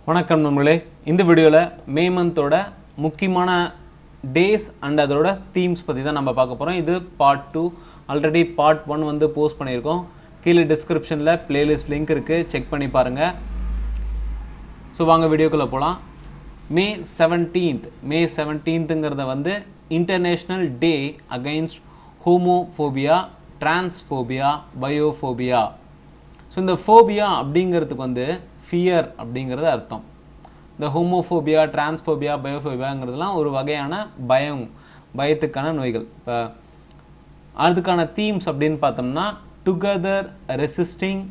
வணக்கம் நண்பர்களே. இந்த வீடியோவில் மே மந்தோட முக்கியமான டேஸ் அண்ட் அதோட தீம்ஸ் பற்றி தான் நம்ம பார்க்க போகிறோம். இது பார்ட் 2. ஆல்ரெடி பார்ட் 1 வந்து போஸ்ட் பண்ணியிருக்கோம். கீழே டிஸ்கிரிப்ஷனில் பிளேலிஸ்ட் லிங்க் இருக்குது, செக் பண்ணி பாருங்கள். ஸோ வாங்க வீடியோக்குள்ளே போகலாம். மே 17ங்கிறத வந்து international day against homophobia, transphobia, biophobia. So இந்த ஃபோபியா அப்படிங்கிறதுக்கு வந்து ஃபியர் அப்படிங்கிறது அர்த்தம். இந்த ஹோமோஃபோபியா, டிரான்ஸ்ஃபோபியா, பயோஃபோபியாங்கிறதுலாம் ஒரு வகையான பயத்துக்கான நோய்கள். இப்போ அதுக்கான தீம்ஸ் அப்படின்னு பார்த்தோம்னா together, resisting,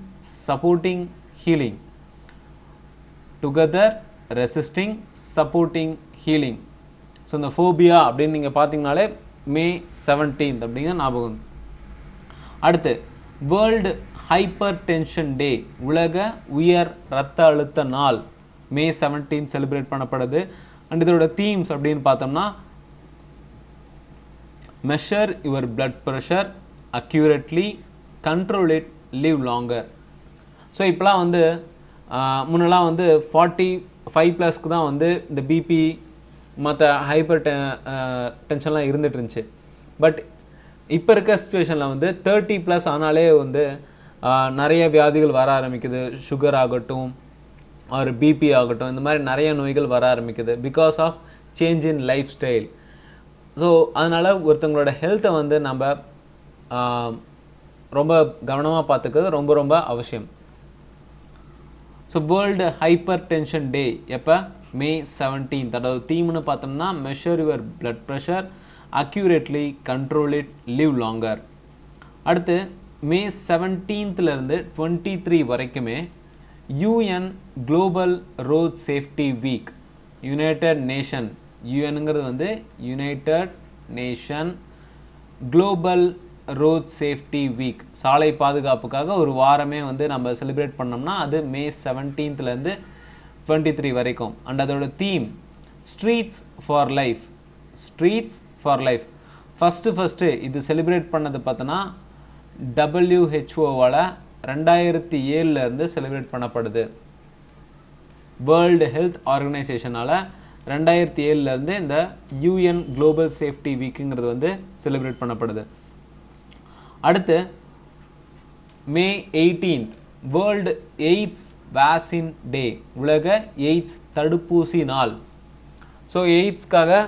supporting, healing. Together, resisting, supporting, healing. So இந்த ஃபோபியா அப்படின்னு நீங்கள் பார்த்தீங்கனாலே மே 17 அப்படிங்கிற ஞாபகம். அடுத்து வேர்ல்டு ஹைப்பர் டென்ஷன் டே, உலக உயர் இரத்த அழுத்த நாள் மே 17 செலிப்ரேட் பண்ணப்படுது. அண்ட் இதோட தீம்ஸ் அப்படின்னு பார்த்தோம்னா measure your blood pressure accurately, control it, live longer. So இப்போலாம் வந்து முன்னெல்லாம் வந்து 45+ தான் வந்து இந்த பிபி மற்ற ஹைப்பர் டென்ஷன்லாம் இருந்துட்டு இருந்துச்சு. பட் இப்போ இருக்க சுச்சுவேஷனில் வந்து 30+ ஆனாலே வந்து நிறைய வியாதிகள் வர ஆரம்பிக்குது. சுகர் ஆகட்டும், ஒரு பிபி ஆகட்டும், இந்த மாதிரி நிறைய நோய்கள் வர ஆரம்பிக்குது because of change in lifestyle. So அதனால் ஒருத்தவங்களோட ஹெல்த்தை வந்து நம்ம ரொம்ப கவனமாக பார்த்துக்கிறது ரொம்ப ரொம்ப அவசியம். So world hypertension day எப்போ? மே 17. அதாவது தீம்னு பார்த்தோம்னா measure your blood pressure accurately, control it, live longer. அடுத்து மே 17 23 வரைக்குமே UN global road safety week, United Nation, யூஎன்ங்கிறது வந்து United Nation global road safety week, சாலை பாதுகாப்புக்காக ஒரு வாரமே வந்து நம்ம செலிப்ரேட் பண்ணோம்னா அது மே 17 23 வரைக்கும். அண்ட் அதோட theme streets for life. Streets for life first இது செலிப்ரேட் பண்ணது பார்த்தோன்னா WHO-வால் 2007 செலிப்ரேட் பண்ணப்படுது. வேர்ல்டு ஹெல்த் ஆர்கனைசேஷனால் 2007 இந்த யூஎன் குளோபல் சேஃப்டி வீக்குங்கிறது வந்து செலிப்ரேட் பண்ணப்படுது. அடுத்து மே 18 வேர்ல்டு எய்ட்ஸ் வேக்சின் டே, உலக எய்ட்ஸ் தடுப்பூசி நாள். ஸோ எய்ட்ஸ்க்காக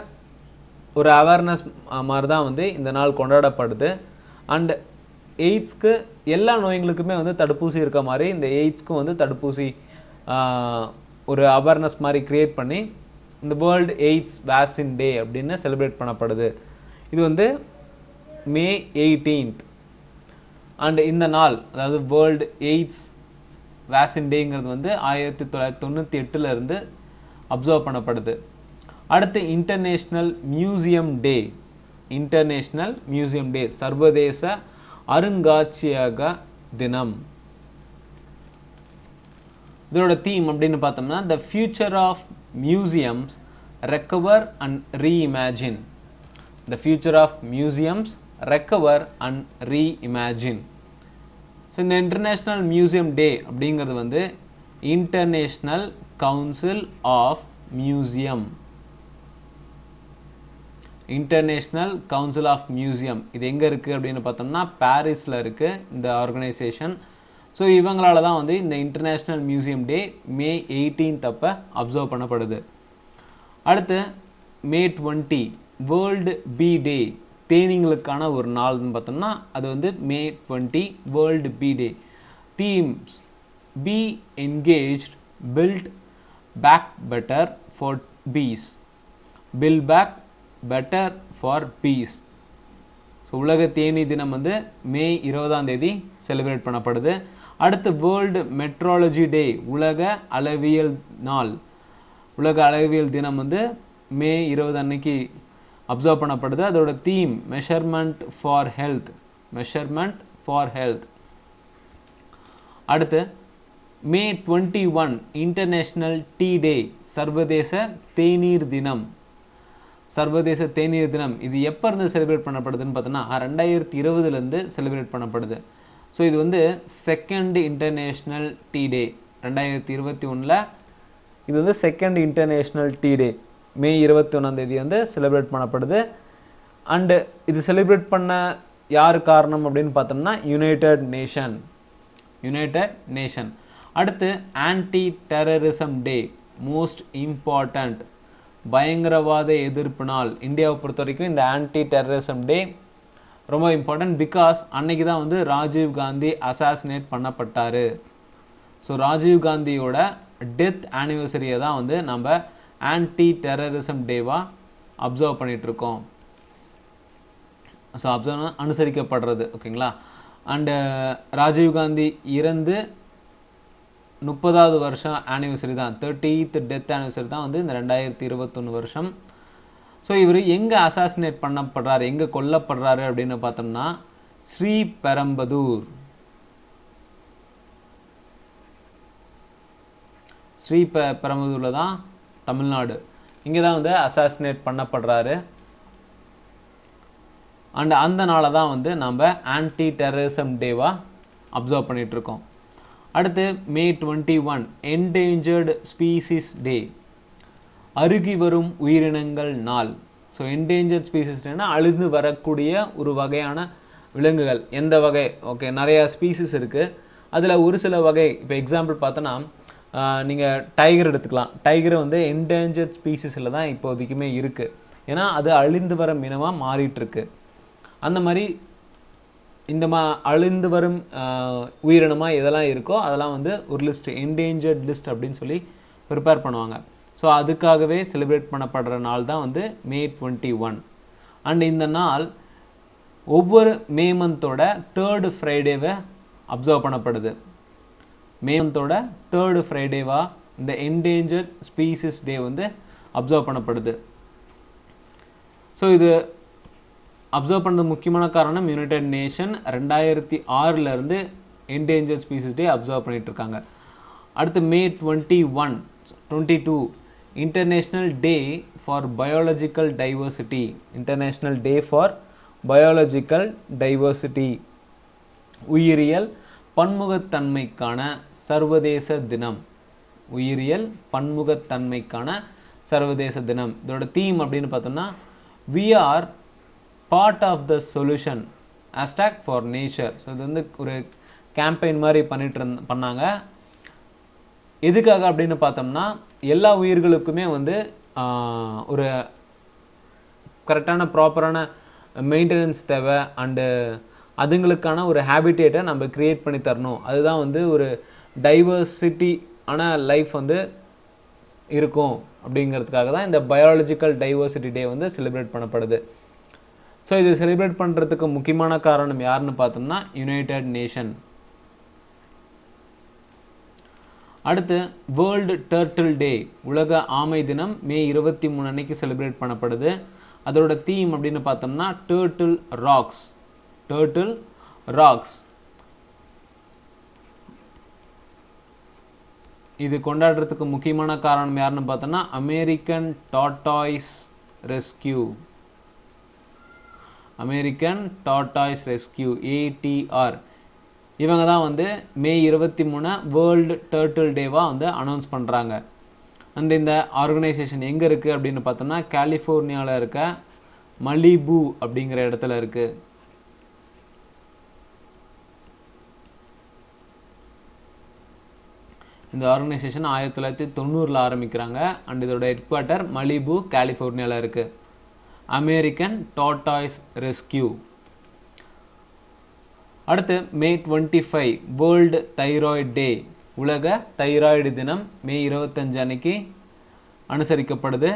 ஒரு அவேர்னஸ் மாதிரி தான் வந்து இந்த நாள் கொண்டாடப்படுது. அண்ட் எய்ட்ஸ்க்கு எல்லா நோய்களுக்குமே வந்து தடுப்பூசி இருக்க மாதிரி இந்த எய்ட்ஸ்க்கும் வந்து தடுப்பூசி ஒரு அவேர்னஸ் மாதிரி கிரியேட் பண்ணி இந்த வேர்ல்டு எய்ட்ஸ் வேக்சின் டே அப்படின்னு செலிப்ரேட் பண்ணப்படுது. இது வந்து மே 18. அண்ட் இந்த நாள், அதாவது வேர்ல்டு எய்ட்ஸ் வேக்சின் டேங்கிறது வந்து 1998 அப்சர்வ் பண்ணப்படுது. அடுத்து international museum day. International museum day, சர்வதேச அருங்காட்சியக தினம். இதோட தீம் அப்படின்னு பார்த்தோம்னா the future of museums recover and reimagine. The future of museums recover and reimagine. So இந்த இன்டர்நேஷ்னல் மியூசியம் டே அப்படிங்கிறது வந்து international council of museum, international council of museum. இது எங்கே இருக்குது அப்படின்னு பார்த்தோம்னா பாரிஸில் இருக்குது இந்த ஆர்கனைசேஷன். ஸோ இவங்களால தான் வந்து இந்த இன்டர்நேஷ்னல் மியூசியம் டே மே 18 அப்போ அப்சர்வ் பண்ணப்படுது. அடுத்து மே 20 வேர்ல்டு பீ டே, தேனீங்களுக்கான ஒரு நாள்னு பார்த்தோம்னா அது வந்து May 20 world bee day. Themes be engaged, build back better for peace, build back better for peace. So உலக தேனீ தினம் வந்து மே 20 செலிப்ரேட் பண்ணப்படுது. அடுத்து வேர்ல்டு மெட்ராலஜி டே, உலக அளவியல் நாள். உலக அளவியல் தினம் வந்து மே 20 அப்சர்வ் பண்ணப்படுது. அதோட theme measurement for health, measurement for health. அடுத்து மே 21 இன்டர்நேஷ்னல் டீ டே, சர்வதேச தேநீர் தினம். சர்வதேச தேநீர் தினம் இது எப்போ இருந்து செலிப்ரேட் பண்ணப்படுதுன்னு பார்த்தோன்னா 2020 செலிப்ரேட் பண்ணப்படுது. ஸோ இது வந்து செகண்ட் இன்டர்நேஷ்னல் டீ டே 2021 இது வந்து செகண்ட் இன்டர்நேஷ்னல் டீ டே, மே 21 வந்து செலிப்ரேட் பண்ணப்படுது. அண்டு இது செலிப்ரேட் பண்ண யார் காரணம் அப்படின்னு பார்த்தோம்னா யுனைடெட் நேஷன். அடுத்து ஆன்டி டெரரிசம் டே, மோஸ்ட் இம்பார்ட்டண்ட், பயங்கரவாத எதிர்ப்பு நாள். இந்தியாவை பொறுத்த வரைக்கும் இந்த ஆன்டி டெரரிசம் டே ரொம்ப இம்பார்ட்டன்ட், பிகாஸ் அன்னைக்கு தான் வந்து ராஜீவ் காந்தி அசாசினேட் பண்ணப்பட்டாரு. ஸோ ராஜீவ் காந்தியோட டெத் ஆனிவர்சரியை தான் வந்து நம்ம ஆன்டி டெரரிசம் டேவா அப்சர்வ் பண்ணிட்டு இருக்கோம். ஸோ அனுசரிக்கப்படுறது. ஓகேங்களா. அண்டு ராஜீவ் காந்தி இறந்து 30வது வருஷம் ஆனிவர்சரி தான், 30th டெத் ஆனிவர்சரி தான் வந்து இந்த 2021 வருஷம். ஸோ இவர் எங்கே அசாசினேட் பண்ணப்படுறாரு, எங்கே கொல்லப்படுறாரு அப்படின்னு பார்த்தோம்னா ஸ்ரீபெரும்புதூரில் தான், தமிழ்நாடு. இங்கே தான் வந்து அசாசினேட் பண்ணப்படுறாரு. அண்ட் அந்த நாளை தான் வந்து நம்ம ஆன்டி டெரரிசம் டேவா அப்சர்வ் பண்ணிட்டு இருக்கோம். அடுத்து மே 21 என்டேஞ்சர்டு ஸ்பீசிஸ் டே, அருகி வரும் உயிரினங்கள் நாள். ஸோ என்டேஞ்சர்ட் ஸ்பீசிஸ் டேனா அழிந்து வரக்கூடிய ஒரு வகையான விலங்குகள். எந்த வகை? ஓகே, நிறைய ஸ்பீசிஸ் இருக்குது. அதில் ஒரு சில வகை, இப்போ எக்ஸாம்பிள் பார்த்தோன்னா நீங்கள் டைகர் எடுத்துக்கலாம். டைகர் வந்து என்டேஞ்சர்ட் ஸ்பீசிஸில் தான் இப்போதைக்குமே இருக்குது, ஏன்னா அது அழிந்து வர இனமாக மாறிட்டுருக்கு. அந்த மாதிரி இந்த அழிந்து வரும் உயிரினமாக எதெல்லாம் இருக்கோ அதெல்லாம் வந்து ஒரு லிஸ்ட், என்டேஞ்சர்ட் லிஸ்ட் அப்படின்னு சொல்லி ப்ரிப்பேர் பண்ணுவாங்க. ஸோ அதுக்காகவே செலிப்ரேட் பண்ணப்படுற நாள் தான் வந்து மே 21. அண்ட் இந்த நாள் ஒவ்வொரு மே மந்தோட 3rd ஃப்ரைடேவை அப்சர்வ் பண்ணப்படுது. மே மந்தோட 3rd ஃப்ரைடேவா இந்த என்டேஞ்சர்ட் ஸ்பீசிஸ் டே வந்து அப்சர்வ் பண்ணப்படுது. ஸோ இது அப்சர்வ் பண்ணுறது முக்கியமான காரணம் யுனைடெட் நேஷன் 2006 என்டேஞ்சர்ட் ஸ்பீசிஸ் டே அப்சர்வ் பண்ணிட்டு இருக்காங்க. அடுத்து மே 22 international day for biological diversity. International day for biological diversity, உயிரியல் பன்முகத்தன்மைக்கான சர்வதேச தினம். உயிரியல் பன்முகத்தன்மைக்கான சர்வதேச தினம். இதோட தீம் அப்படின்னு பார்த்தோம்னா we are part of the solution #for nature. So இது வந்து ஒரு கேம்பெயின் மாதிரி பண்ணாங்க. எதுக்காக அப்படின்னு பார்த்தோம்னா எல்லா உயிர்களுக்குமே வந்து ஒரு கரெக்டான ப்ராப்பரான மெயின்டெனன்ஸ் தேவை. அண்டு அதுங்களுக்கான ஒரு ஹேபிட்டேட்டை நம்ம கிரியேட் பண்ணி தரணும். அதுதான் வந்து ஒரு டைவர்சிட்டி ஆன லைஃப் வந்து இருக்கும் அப்படிங்கிறதுக்காக தான் இந்த பயாலஜிக்கல் டைவர்சிட்டி டே வந்து செலிப்ரேட் பண்ணப்படுது. ஸோ இது செலிப்ரேட் பண்ணுறதுக்கு முக்கியமான காரணம் யாருன்னு பார்த்தோம்னா யுனைடெட் நேஷன். அடுத்து வேர்ல்டு டர்ட்டில் டே, உலக ஆமை தினம் மே 23 அன்னைக்கு செலிப்ரேட் பண்ணப்படுது. அதோட தீம் அப்படின்னு பார்த்தோம்னா டர்ட்டில் ராக்ஸ். இது கொண்டாடுறதுக்கு முக்கியமான காரணம் யாருன்னு பார்த்தோம்னா அமெரிக்கன் டார்டாய்ஸ் ரெஸ்கியூ ATR. இவங்க தான் வந்து மே 23 வேர்ல்டு டர்ட்டில் டேவா வந்து அனௌன்ஸ் பண்ணுறாங்க. அண்ட் இந்த ஆர்கனைசேஷன் எங்கே இருக்குது அப்படின்னு பார்த்தோம்னா கலிஃபோர்னியாவில் இருக்க மலிபு அப்படிங்கிற இடத்துல இருக்குது. இந்த ஆர்கனைசேஷன் 1990 ஆரம்பிக்கிறாங்க. அண்ட் இதோட ஹெட் குவார்ட்டர் மலிபு கலிஃபோர்னியாவில் இருக்குது. American tortoise rescue. அடுத்து மே 25 வேர்ல்டு தைராய்டு டே, உலக தைராய்டு தினம் மே 25 அன்னைக்கு அனுசரிக்கப்படுது.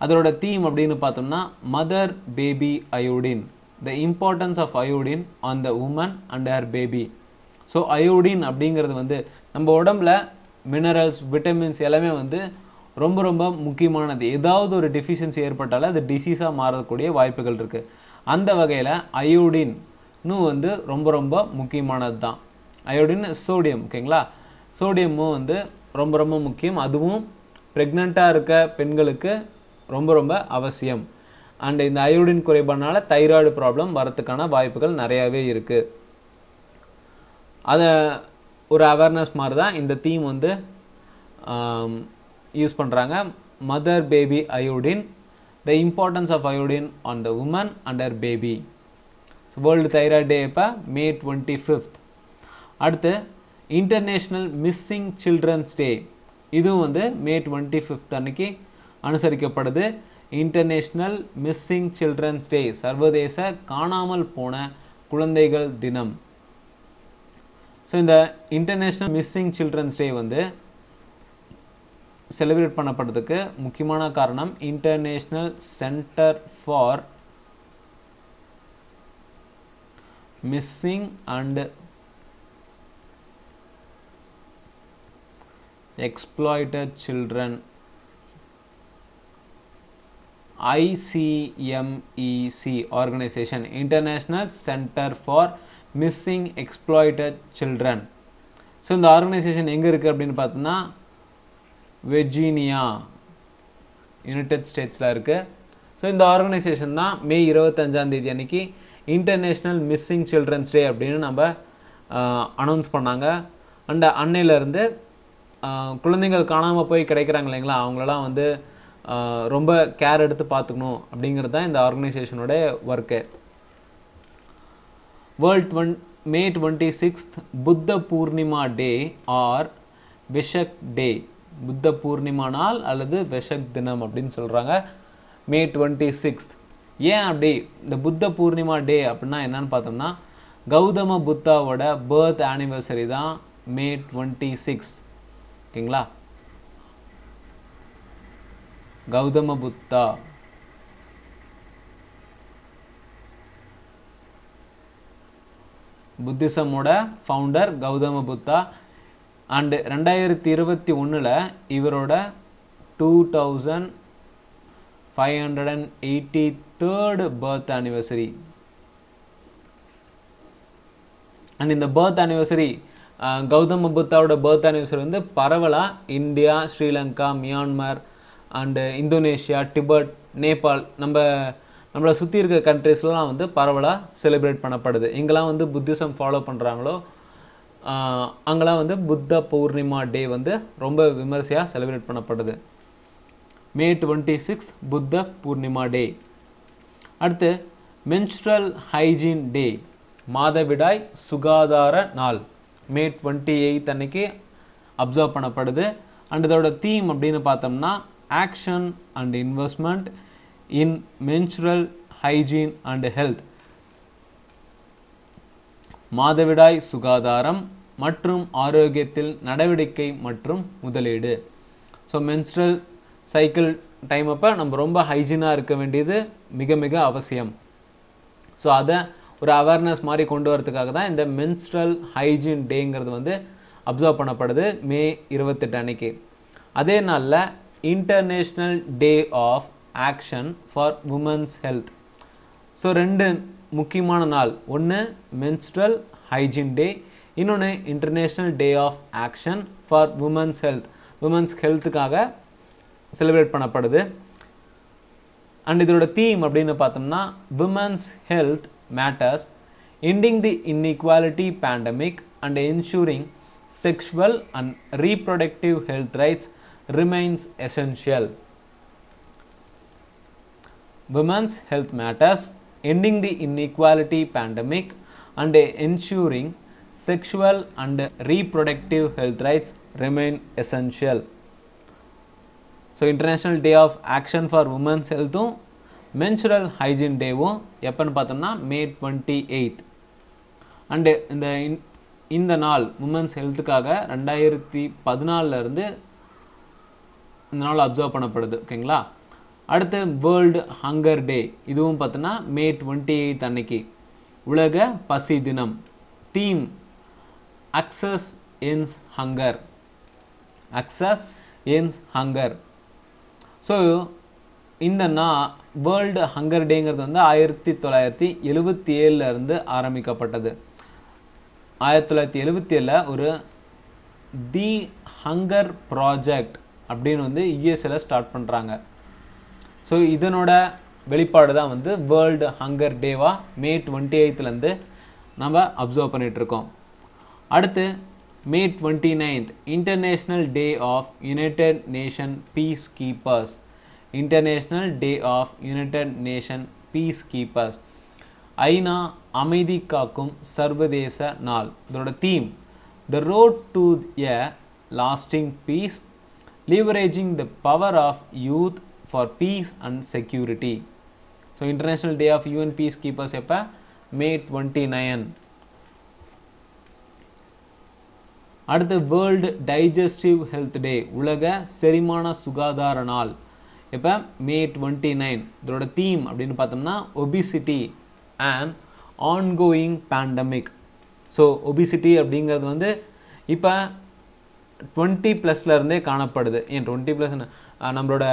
அதோட தீம் அப்படின்னு பார்த்தோம்னா mother baby iodine, the importance of iodine on the woman and her baby. So iodine அப்படிங்கிறது வந்து நம்ம உடம்புல மினரல்ஸ், விட்டமின்ஸ் எல்லாமே வந்து ரொம்ப ரொம்ப முக்கியமானது. ஏதாவது ஒரு டெஃபிஷியன்சி ஏற்பட்டாலும் அது டிசீஸாக மாறக்கூடிய வாய்ப்புகள் இருக்குது. அந்த வகையில் அயோடின்னு வந்து ரொம்ப ரொம்ப முக்கியமானது தான். Iodine sodium. ஓகேங்களா. சோடியமும் வந்து ரொம்ப ரொம்ப முக்கியம். அதுவும் ப்ரெக்னெண்ட்டாக இருக்க பெண்களுக்கு ரொம்ப ரொம்ப அவசியம். அண்ட் இந்த அயோடின் குறைபாடுனால தைராய்டு ப்ராப்ளம் வரத்துக்கான வாய்ப்புகள் நிறையாவே இருக்குது. அதை ஒரு அவேர்னஸ் மாதிரி தான் இந்த தீம் வந்து யூஸ் பண்ணுறாங்க. Mother baby iodine, the importance of iodine on the woman and her baby. World thyroid day இப்போ May 25. அடுத்து இன்டர்நேஷ்னல் மிஸ்ஸிங் சில்ட்ரன்ஸ் டே, இதுவும் வந்து May 25 அன்னைக்கு அனுசரிக்கப்படுது. இன்டர்நேஷ்னல் மிஸ்ஸிங் சில்ட்ரன்ஸ் டே, சர்வதேச காணாமல் போன குழந்தைகள் தினம். ஸோ இந்த இன்டர்நேஷ்னல் மிஸ்ஸிங் சில்ட்ரன்ஸ் டே வந்து செலிப்ரேட் பண்ணப்படுறதுக்கு முக்கியமான காரணம் international centre for missing and exploited children, ICMEC organization, International Center for Missing Exploited Children. So இந்த ஆர்கனைசேஷன் எங்கே இருக்குது அப்படின்னு பார்த்தோம்னா வெர்ஜீனியா, யுனைடெட் ஸ்டேட்ஸில் இருக்குது. ஸோ இந்த ஆர்கனைசேஷன் தான் May 25 அன்னைக்கு இன்டர்நேஷ்னல் மிஸ்ஸிங் சில்ட்ரன்ஸ் டே அப்படின்னு நம்ம அனௌன்ஸ் பண்ணாங்க. அண்ட் அன்னையிலேருந்து குழந்தைகள் காணாமல் போய் கிடைக்கிறாங்க இல்லைங்களா, அவங்களெல்லாம் வந்து ரொம்ப கேர் எடுத்து பார்த்துக்கணும் அப்படிங்கிறது தான் இந்த ஆர்கனைசேஷனோட work. May 26 Buddha Purnima day or Vishak டே, புத்த பூர்ணிமா நாள் அல்லது விஷக் தினம் அப்படின்னு சொல்கிறாங்க May 26. ஏன் அப்படி இந்த புத்த பூர்ணிமா டே அப்படின்னா என்னன்னு பார்த்தோம்னா கௌதம புத்தாவோட பர்த் ஆனிவர்சரி தான் May 26. ஓகேங்களா, கௌதம புத்தா புத்திசமோட ஃபவுண்டர் கௌதம புத்தா. அண்டு 2021 இவரோட 2583rd பர்த் ஆனிவர்சரி. அண்ட் இந்த பர்த் ஆனிவர்சரி கௌதம புத்தாவோட பர்த் ஆனிவர்சரி வந்து பரவலாக India, Sri Lanka, Myanmar and Indonesia, Tibet, Nepal, நம்மளை சுற்றி இருக்க கண்ட்ரீஸ்லாம் வந்து பரவலாக செலிப்ரேட் பண்ணப்படுது. எங்கெல்லாம் வந்து புத்திசம் ஃபாலோ பண்ணுறாங்களோ அங்கெல்லாம் வந்து புத்த பூர்ணிமா டே வந்து ரொம்ப விமர்சையாக செலிப்ரேட் பண்ணப்படுது. May 26 புத்த பூர்ணிமா டே. அடுத்து மென்ஸ்ட்ரல் ஹைஜீன் டே, மாதவிடாய் சுகாதார நாள் May 28 அன்னைக்கு அப்சர்வ் பண்ணப்படுது. அண்ட் இதோட தீம் அப்படின்னு பார்த்தோம்னா action and investment in menstrual hygiene and health, மாதவிடாய் சுகாதாரம் மற்றும் ஆரோக்கியத்தில் நடவடிக்கை மற்றும் முதலீடு. ஸோ மென்ஸ்ட்ரல் சைக்கிள் டைம் அப்போ நம்ம ரொம்ப ஹைஜீனாக இருக்க வேண்டியது மிக மிக அவசியம். ஸோ அதை ஒரு அவேர்னஸ் மாதிரி கொண்டு வரதுக்காக தான் இந்த மென்ஸ்ட்ரல் ஹைஜீன் டேங்கிறது வந்து அப்சர்வ் பண்ணப்படுது May 28 அன்னைக்கு. அதே நாளில் international day of action for women's health. So ரெண்டு முக்கியமான நாள், ஒன்று மென்ஸ்ட்ரல் ஹைஜீன் டே, இன்னொன்று international day of action for women's health. Women's ஹெல்த்துக்காக செலிப்ரேட் பண்ணப்படுது. அண்ட் இதோட தீம் அப்படின்னு பார்த்தோம்னா women's health matters, ending the inequality pandemic and ensuring sexual and reproductive health rights remains essential. Women's health matters, ending the inequality pandemic and ensuring sexual and reproductive health rights remain essential. So International Day of Action for Women's Health menstrual hygiene டேவும் எப்போன்னு பார்த்தோம்னா May 28. And இந்த நாள் women's ஹெல்த்துக்காக 2014 இந்த நாள் observe பண்ணப்படுது. ஓகேங்களா, அடுத்து வேர்ல்டு ஹங்கர் டே, இதுவும் பார்த்தோன்னா May 28 அன்னைக்கு உலக பசி தினம். Theme access ends hunger, access ends hunger. So இந்த வேர்ல்டு ஹங்கர் டேங்கிறது வந்து 1977 ஆரம்பிக்கப்பட்டது. 1977 ஒரு தி ஹங்கர் ப்ராஜெக்ட் அப்படின்னு வந்து யுஎஸ்ஏல ஸ்டார்ட் பண்ணுறாங்க. ஸோ இதனோட வெளிப்பாடு தான் வந்து வேர்ல்டு ஹங்கர் டேவா May 28 நம்ம அப்சர்வ் பண்ணிகிட்ருக்கோம். அடுத்து May 29th, International Day of United Nations Peacekeepers. International Day of United Nations Peacekeepers. ஐநா அமைதி காக்கும் சர்வதேச நாள். இதோட theme The Road to a Lasting Peace, Leveraging the Power of Youth for Peace and Security. So International Day of UN Peacekeepers எப்ப? May 29. அடுத்து world digestive health டே, உலக செரிமான சுகாதார நாள் எப்போ? May 29. இதோட தீம் அப்படின்னு பார்த்தோம்னா obesity and ongoing pandemic. So obesity அப்படிங்கிறது வந்து இப்போ 20+ இருந்தே காணப்படுது. ஏன் 20+? நம்மளோட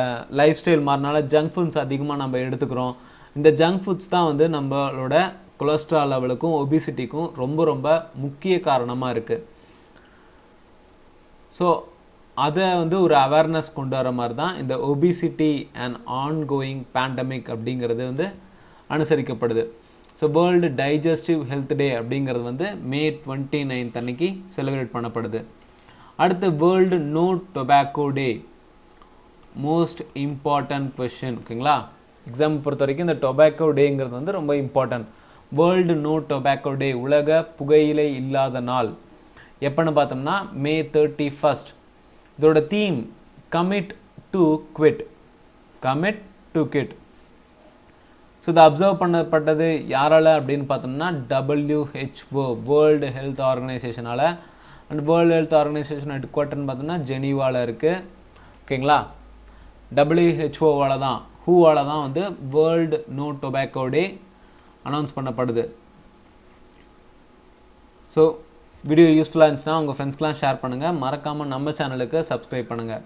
லைஃப் ஸ்டைல் மாறினால ஜங்க் ஃபுட்ஸ் அதிகமாக நம்ம எடுத்துக்கிறோம். இந்த ஜங்க் ஃபுட்ஸ் தான் வந்து நம்மளோட கொலஸ்ட்ரால் லெவலுக்கும் ஒபிசிட்டிக்கும் ரொம்ப ரொம்ப முக்கிய காரணமாக இருக்குது. ஸோ அதை வந்து ஒரு அவேர்னஸ் கொண்டு வர மாதிரி தான் இந்த ஒபிசிட்டி அண்ட் ஆன்கோயிங் பேண்டமிக் அப்படிங்கிறது வந்து அனுசரிக்கப்படுது. So world digestive health day அப்படிங்கிறது வந்து May 29 அன்னைக்கு செலிப்ரேட் பண்ணப்படுது. அடுத்து world no tobacco day. Most important question, ஓகேங்களா? எக்ஸாம் பொறுத்த வரைக்கும் இந்த டொபாக்கோ டேங்கிறது வந்து ரொம்ப important. World no tobacco day, உலக புகையிலை இல்லாத நாள் எப்பன்னு பார்த்தோம்னா May 31. இதோட தீம் commit to quit. Commit to quit. So இதை அப்சர்வ் பண்ணப்பட்டது யாரால அப்படின்னு பார்த்தோம்னா WHO, வேர்ல்டு ஹெல்த் ஆர்கனைசேஷனால். And world health organisation head குவார்ட்டர்னு பார்த்தோம்னா ஜெனீவாவில் இருக்குது, ஓகேங்களா? WHO தான், ஹூவால தான் வந்து world no tobacco day announce பண்ணப்படுது. ஸோ வீடியோ யூஸ்ஃபுல்லாக இருந்துச்சுன்னா உங்கள் ஃப்ரெண்ட்ஸ்க்கெலாம் ஷேர் பண்ணுங்கள். மறக்காமல் நம்ம சேனலுக்கு சப்ஸ்கிரைப் பண்ணுங்கள்.